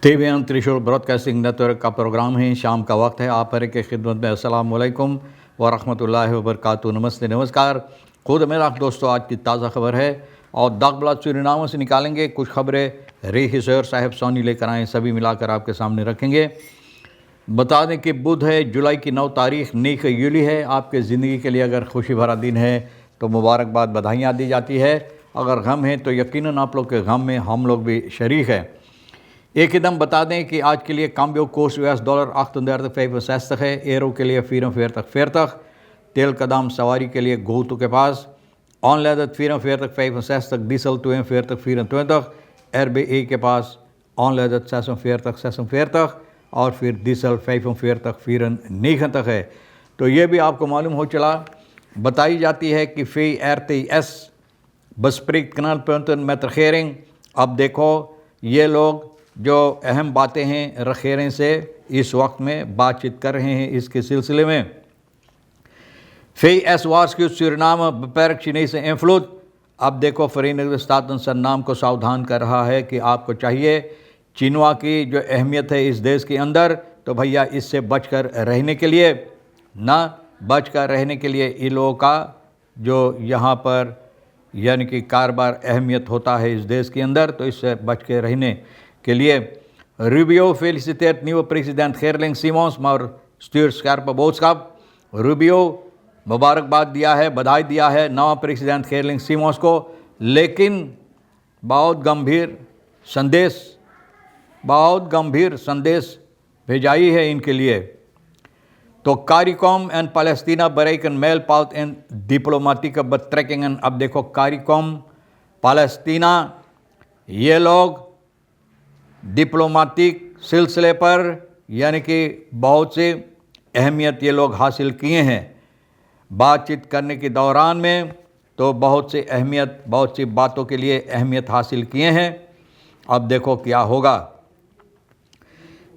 TVN त्रिशूल broadcasting network का programme है। शाम का वक्त है। आप हर की खिदमत में अस्सलाम वालेकुम व रहमतुल्लाहि व बरकातुहू। नमस्ते, नमस्कार। खुद मेरा दोस्तों, आज की ताज़ा खबर है और दागब्लाद सूरीनाम से निकालेंगे कुछ खबरें। रे हिसर साहब सोनी लेकर आए, सभी मिलाकर आपके सामने रखेंगे। बता दें कि बुध है, जुलाई की 9 तारीख, नेक यूली है। आपके ज़िंदगी के लिए अगर खुशी भरा दिन है तो मुबारकबाद, बधाइयाँ दी जाती है। अगर गम है तो यकीनन आप लोग के गम में हम लोग भी शरीक हैं। एक एकदम बता दें कि आज के लिए काम्बियो कोर्स $US 38,65 है। एरो के लिए 44,40, तेल का दाम सवारी के लिए गोतु के पास ऑनलाइन 44,65, डीजल 42,24, RBA के पास ऑनलाइन 46,46 और फिर डीजल 45,94 है। तो ये भी आपको मालूम हो चला। बताई जाती है कि फी RTS बस्प्रिक कनाल पंतन में रखेरिंग। अब देखो, ये लोग जो अहम बातें हैं रखेरें से इस वक्त में बातचीत कर रहे हैं इसके सिलसिले में। फी एस वार्स की सूरीनाम बेperk चीनी से इन्फ्लुएंस। अब देखो, फ़रीन स्तातन सन्नाम को सावधान कर रहा है कि आपको चाहिए चिनवा की जो अहमियत है इस देश के अंदर, तो भैया इससे बचकर रहने के लिए, ना बचकर रहने के लिए इन लोगों का जो यहाँ पर यानी कि कारोबार अहमियत होता है इस देश के अंदर, तो इससे बच के रहने के लिए Rubio felicitate new president Geerlings Simons और स्टीयर स्कार्प बोट्सकाप। रूबियो मुबारकबाद दिया है, बधाई दिया है नवा प्रेसिडेंट गेरलिंग सिमोन्स को, लेकिन बहुत गंभीर संदेश भेजाई है इनके लिए। तो कारिकॉम एंड पैलेस्टीना बरेकन मेल पाल्ट एंड डिप्लोमेटिक बट्रेकिंग। अब देखो, कारिकॉम पैलेस्टीना ये लोग डिप्लोमेटिक सिलसिले पर यानी कि बहुत सी अहमियत ये लोग हासिल किए हैं बातचीत करने के दौरान में। तो बहुत सी बातों के लिए अहमियत हासिल किए हैं। अब देखो क्या होगा।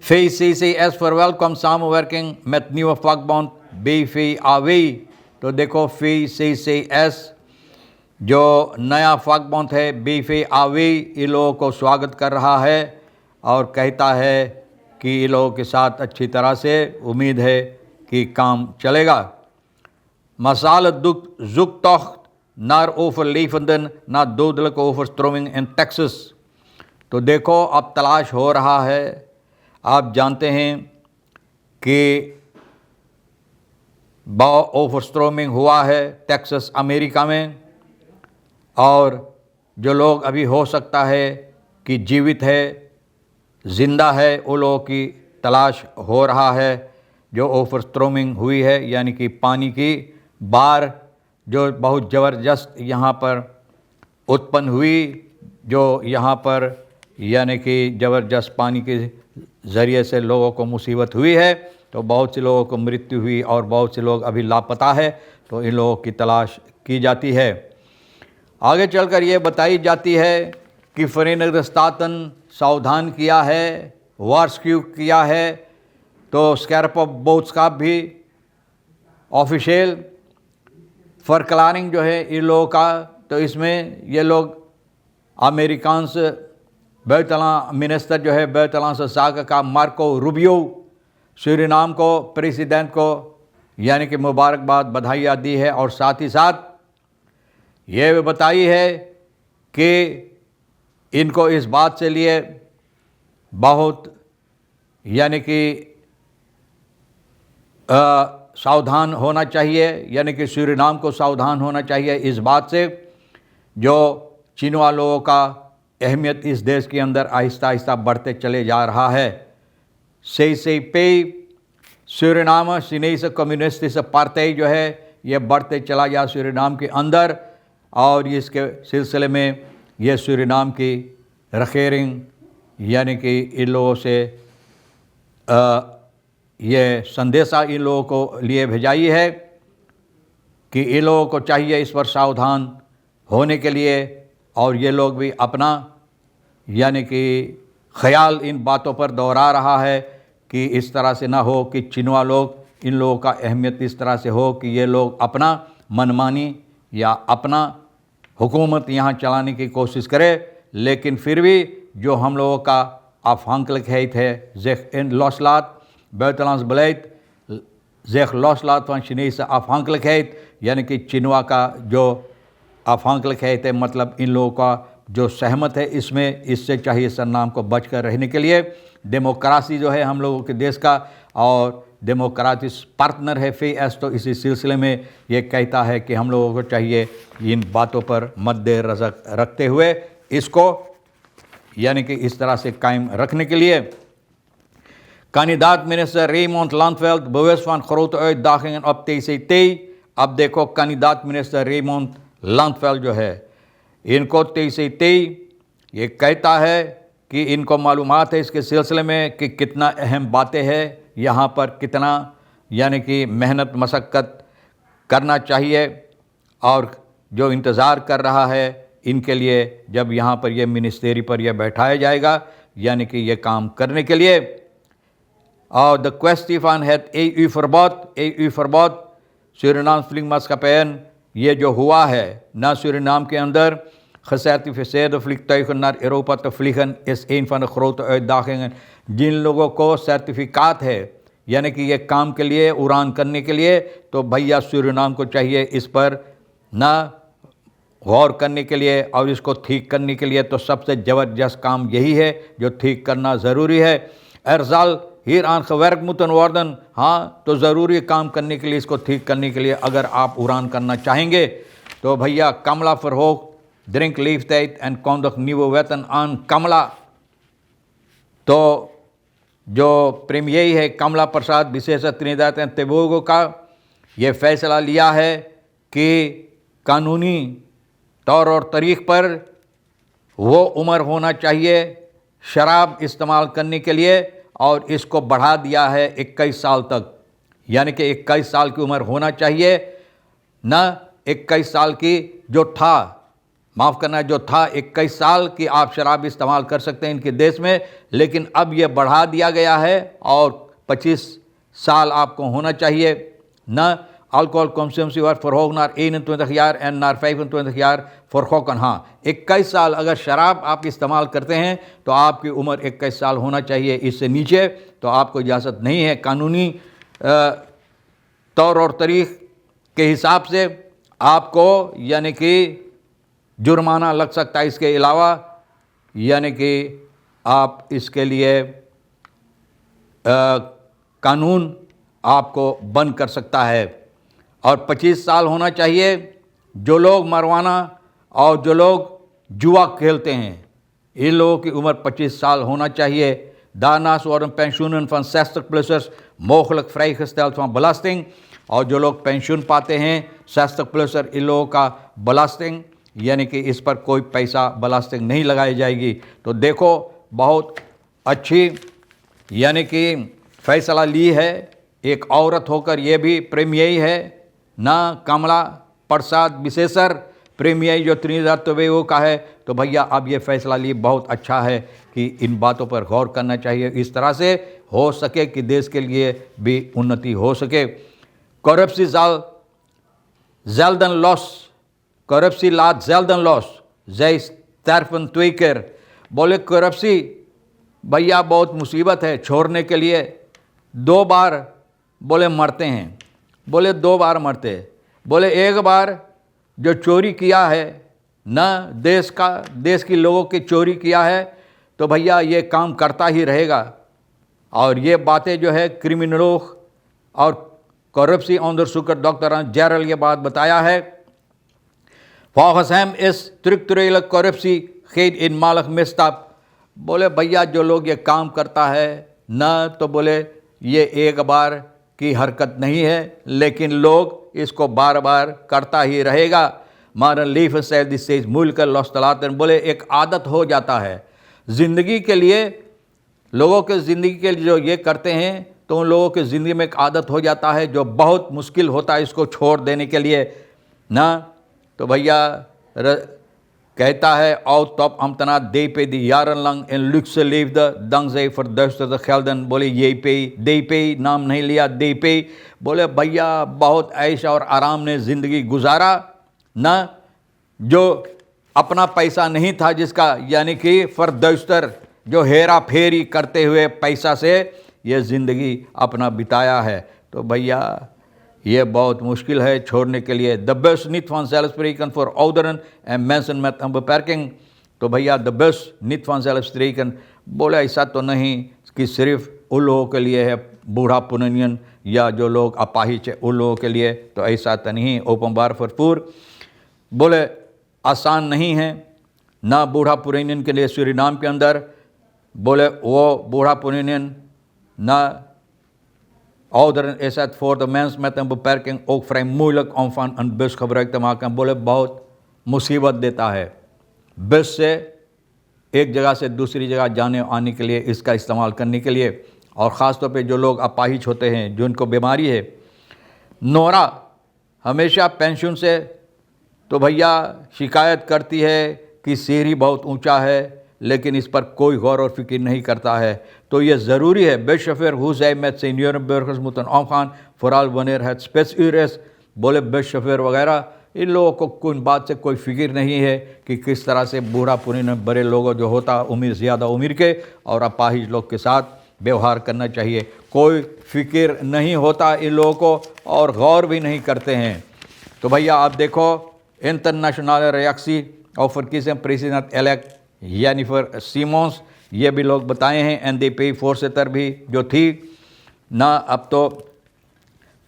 फी CCS फॉर वेलकम सामवर्किंग met nieuwe vakbond BVAW। तो देखो, फी CCS जो नया vakbond है BVAW, इन लोगों को स्वागत कर रहा है और कहता है कि इन लोगों के साथ अच्छी तरह से उम्मीद है कि काम चलेगा। मसाल ज़ुक्तोख्त नार ओवर लीफंदन ना दोदलक ओवर स्ट्रोमिंग इन टेक्सास। तो देखो, अब तलाश हो रहा है। आप जानते हैं कि ओवर स्ट्रोमिंग हुआ है टेक्सास अमेरिका में, और जो लोग अभी हो सकता है कि जीवित है, ज़िंदा है, उन लोगों की तलाश हो रहा है जो ओवर स्ट्रोमिंग हुई है, यानी कि पानी की बाढ़ जो बहुत ज़बरदस्त यहाँ पर उत्पन्न हुई, जो यहाँ पर यानी कि ज़बरदस्त पानी के ज़रिए से लोगों को मुसीबत हुई है। तो बहुत से लोगों को मृत्यु हुई और बहुत से लोग अभी लापता है। तो इन लोगों की तलाश की जाती है। आगे चलकर ये बताई जाती है कि फ़रीन स्तातन सावधान किया है, वार्स्क्यू किया है। तो स्कैर्प बोट्सकाप भी ऑफिशियल फॉरक्लारिंग जो है इन लोगों का, तो इसमें ये लोग अमेरिकान से बैतला मिनिस्टर जो है बैतला से साग का मार्को रूबियो सूरीनाम को प्रेसिडेंट को यानी कि मुबारकबाद, बधाइयाँ दी है और साथ ही साथ ये भी बताई है कि इनको इस बात से लिए बहुत यानी कि सावधान होना चाहिए, यानी कि सूरीनाम को सावधान होना चाहिए इस बात से जो चीनवा लोगों का अहमियत इस देश के अंदर आहिस्ता आहिस्ता बढ़ते चले जा रहा है। से पे सूरीनाम सीनेस कम्युनिस्ट पार्टी जो है ये बढ़ते चला गया सूरीनाम के अंदर, और इसके सिलसिले में ये सूरीनाम की रखेरिंग यानी कि इन लोगों से ये संदेशा इन लोगों को लिए भेजाई है कि इन लोगों को चाहिए इस पर सावधान होने के लिए, और ये लोग भी अपना यानी कि ख्याल इन बातों पर दोहरा रहा है कि इस तरह से ना हो कि चिनवा लोग इन लोगों का अहमियत इस तरह से हो कि ये लोग अपना मनमानी या अपना हुकूमत यहाँ चलाने की कोशिश करें, लेकिन फिर भी जो हम लोगों का afhankelijkheid zich in loslaat, buitenlands beleid zich loslaat van Chinese afhankelijkheid, यानी कि चिनवा का जो afhankelijkheid है, मतलब इन लोगों का जो सहमत है इसमें, इससे चाहिए सरनाम को बचकर रहने के लिए। डेमोक्रेसी जो है हम लोगों के देश का और डेमोक्रेटिक पार्टनर है फेएस, तो इसी सिलसिले में ये कहता है कि हम लोगों को चाहिए इन बातों पर मद्देनजर रखते हुए इसको यानी कि इस तरह से कायम रखने के लिए। Kandidaat-minister Raymond Landveld bewust van grote uitdagingen op TCT। अब देखो kandidaat-minister Raymond Landveld जो है, इनको TCT ये कहता है कि इनको मालूमात है इसके सिलसिले में कि कितना अहम बातें हैं यहाँ पर, कितना यानी कि मेहनत मशक्क़त करना चाहिए और जो इंतज़ार कर रहा है इनके लिए जब यहाँ पर ये मिनिस्ट्री पर यह बैठाया जाएगा, यानी कि ये काम करने के लिए। और the question van het EU-verbod Surinaams vliegmaatschappij, ये जो हुआ है ना सूरीनाम के अंदर gecertificeerde vliegtuigen naar Europa te vliegen is een van de grote uitdagingen। जिन लोगों को सर्टिफिकात है यानी कि ये काम के लिए उड़ान करने के लिए, तो भैया सूरीनाम को चाहिए इस पर ना गौर करने के लिए और इसको ठीक करने के लिए। तो सबसे ज़बरदस्त काम यही है जो ठीक करना ज़रूरी है। zal hieraan gewerkt moeten worden, हाँ तो ज़रूरी काम करने के लिए, इसको ठीक करने के लिए अगर आप उड़ान करना चाहेंगे तो भैया Kamala verhoogt drinkleeftijd en kondigt nieuwe wetten aan। कमला तो जो प्रीमियर है कमला प्रसाद विशेष त्रिनिदाद एंड टोबैगो का, ये फैसला लिया है कि कानूनी तौर और तरीक़ पर वो उम्र होना चाहिए शराब इस्तेमाल करने के लिए और इसको बढ़ा दिया है 21 साल तक, यानी कि 21 साल की उम्र होना चाहिए, न 21 साल की जो था, माफ़ करना, जो था 21 साल की आप शराब इस्तेमाल कर सकते हैं इनके देश में, लेकिन अब ये बढ़ा दिया गया है और 25 साल आपको होना चाहिए। न alcoholconsumptie wordt verhoogd naar 21 jaar en naar 25 jaar voor gokken। हाँ 21 साल अगर शराब आप इस्तेमाल करते हैं तो आपकी उम्र 21 साल होना चाहिए, इससे नीचे तो आपको इजाज़त नहीं है। कानूनी तौर और तरीक़ के हिसाब से आपको यानी कि जुर्माना लग सकता है। इसके अलावा यानी कि आप इसके लिए कानून आपको बंद कर सकता है। और 25 साल होना चाहिए जो लोग मरवाना और जो लोग जुआ खेलते हैं, इन लोगों की उम्र 25 साल होना चाहिए। Daarnaast worden pensioenen van 60-plussers mogelijk vrijgesteld van belasting। और जो लोग पेंशन पाते हैं 60-प्लसर, इन लोगों का belasting यानी कि इस पर कोई पैसा belasting नहीं लगाई जाएगी। तो देखो बहुत अच्छी यानी कि फैसला ली है, एक औरत होकर ये भी प्रीमियर है ना, कमला प्रसाद विशेषर प्रीमियर जो त्रिनिदाद टोबैगो का है। तो भैया अब ये फैसला लिए बहुत अच्छा है कि इन बातों पर गौर करना चाहिए, इस तरह से हो सके कि देश के लिए भी उन्नति हो सके। Corruptie laat zelden los, zij sterven 2 keer। बोले करप्सी भैया बहुत मुसीबत है, छोड़ने के लिए 2 बार बोले मरते हैं। बोले 2 बार मरते, बोले एक बार जो चोरी किया है ना, देश की लोगों की चोरी किया है, तो भैया ये काम करता ही रहेगा। और ये बातें जो है क्रिमिनलों और corruptie onderzoeker डॉक्टर जेरल ये बात बताया है। Volgens hem is structurele corruptie geen eenmalig misstap। बोले भैया जो लोग ये काम करता है ना, तो बोले ये एक बार की हरकत नहीं है, लेकिन लोग इसको बार बार करता ही रहेगा। मारन लीफस्टाइल दी steeds moeilijker los te laten। बोले एक आदत हो जाता है ज़िंदगी के लिए, लोगों के ज़िंदगी के लिए जो ये करते हैं तो उन लोगों की ज़िंदगी में एक आदत हो जाता है जो बहुत मुश्किल होता है इसको छोड़ देने के लिए ना। तो भैया कहता है और top ambtenaar DP die jarenlang in luxe leefde dankzij verduisterde gelden। बोले DP नाम नहीं लिया, DP बोले भैया बहुत ऐश और आराम ने ज़िंदगी गुजारा ना, जो अपना पैसा नहीं था जिसका, यानी कि फरदौस्तर जो हेरा फेरी करते हुए पैसा से ये ज़िंदगी अपना बिताया है। तो भैया ये बहुत मुश्किल है छोड़ने के लिए। द बेस्ट नित van zelfspreken voor ouderen en mensen met een beperking। तो भैया द बेस्ट नित van zelfspreken बोले ऐसा तो नहीं कि सिर्फ उन लोगों के लिए है, बूढ़ा पुननियन या जो लोग अपाहिज है उन लोगों के लिए, तो ऐसा तो नहीं। ओपनबार भरपूर बोले आसान नहीं है ना बूढ़ा पुननियन के लिए सूरीनाम के अंदर। बोले वो बूढ़ा पुननियन ना ouderen is het voor de mens met een beperking ook vrij moeilijk om van een bus gebruik te maken। बोले बहुत मुसीबत देता है बस से एक जगह से दूसरी जगह जाने आने के लिए, इसका इस्तेमाल करने के लिए। और ख़ास तौर पे जो लोग अपाहिज होते हैं, जिनको बीमारी है। नोरा हमेशा पेंशन से तो भैया शिकायत करती है कि सीढ़ी बहुत ऊंचा है, लेकिन इस पर कोई गौर और फिक्र नहीं करता है। तो ये ज़रूरी है। बेशफर हुज़ै met seniorenburgers moeten omgaan, vooral wanneer het spitsuur is। बोले बेशफर वगैरह इन लोगों को कोई बात से कोई फिक्र नहीं है कि किस तरह से बूढ़ा पुराने बड़े लोगों जो होता उम्र ज़्यादा उम्र के और अपाहिज लोग के साथ व्यवहार करना चाहिए। कोई फिक्र नहीं होता इन लोगों को और गौर भी नहीं करते हैं। तो भैया आप देखो इंटरनेशनल रिएक्सी और verkiezing president elect Jennifer Simmons, ये भी लोग बताए हैं। NDP voorzitter भी जो थी ना अब तो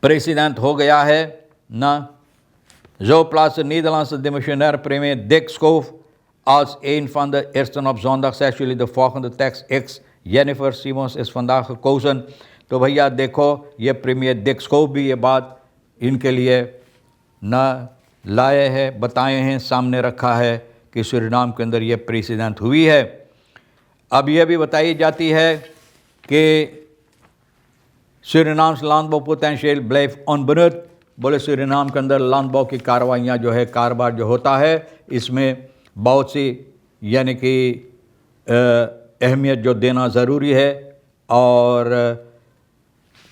प्रेसिडेंट हो गया है ना। Zo plaatst de Nederlandse demissionair premier Dick Schoof als een van de eersten op zondag 6 juli de volgende tekst X Jennifer Simmons is vandaag gekozen। तो भैया देखो ये प्रीमियर डिक स्कूफ भी ये बात इनके लिए ना लाए हैं, बताए हैं, सामने रखा है कि सूरीनाम के अंदर ये प्रेसिडेंट हुई है। अब यह भी बताई जाती है कि सूरीनाम्स landbouw potentieel blijft onbenut। बोले सूरीनाम के अंदर लैंडबॉ की कार्रवाइयाँ जो है, कारोबार जो होता है, इसमें बहुत सी यानी कि अहमियत जो देना ज़रूरी है और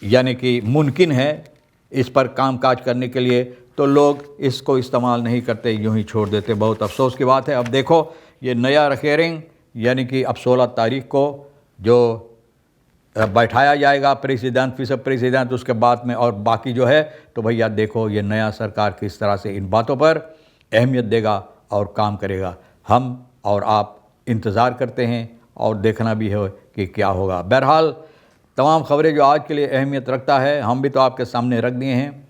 यानी कि मुमकिन है इस पर कामकाज करने के लिए। तो लोग इसको इस्तेमाल नहीं करते, यूँ ही छोड़ देते। बहुत अफसोस की बात है। अब देखो ये नया रिकरिंग यानी कि अब 16 तारीख को जो बैठाया जाएगा प्रेसिडेंट, विस प्रेसिडेंट, उसके बाद में और बाकी जो है। तो भैया देखो ये नया सरकार किस तरह से इन बातों पर अहमियत देगा और काम करेगा। हम और आप इंतज़ार करते हैं और देखना भी है कि क्या होगा। बहरहाल तमाम खबरें जो आज के लिए अहमियत रखता है हम भी तो आपके सामने रख दिए हैं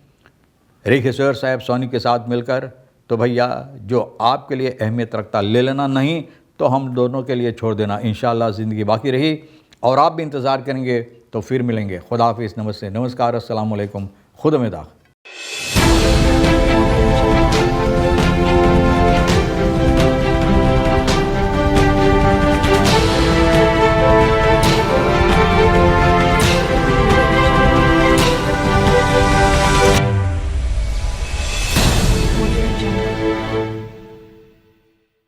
रिखसर साहब सोनी के साथ मिलकर। तो भैया जो आपके लिए अहमियत रखता ले लेना, नहीं तो हम दोनों के लिए छोड़ देना। इंशाअल्लाह ज़िंदगी बाकी रही और आप भी इंतज़ार करेंगे तो फिर मिलेंगे। खुदा हाफिज़, नमस्ते, नमस्कार, अस्सलाम वालेकुम, खुदा में दाख।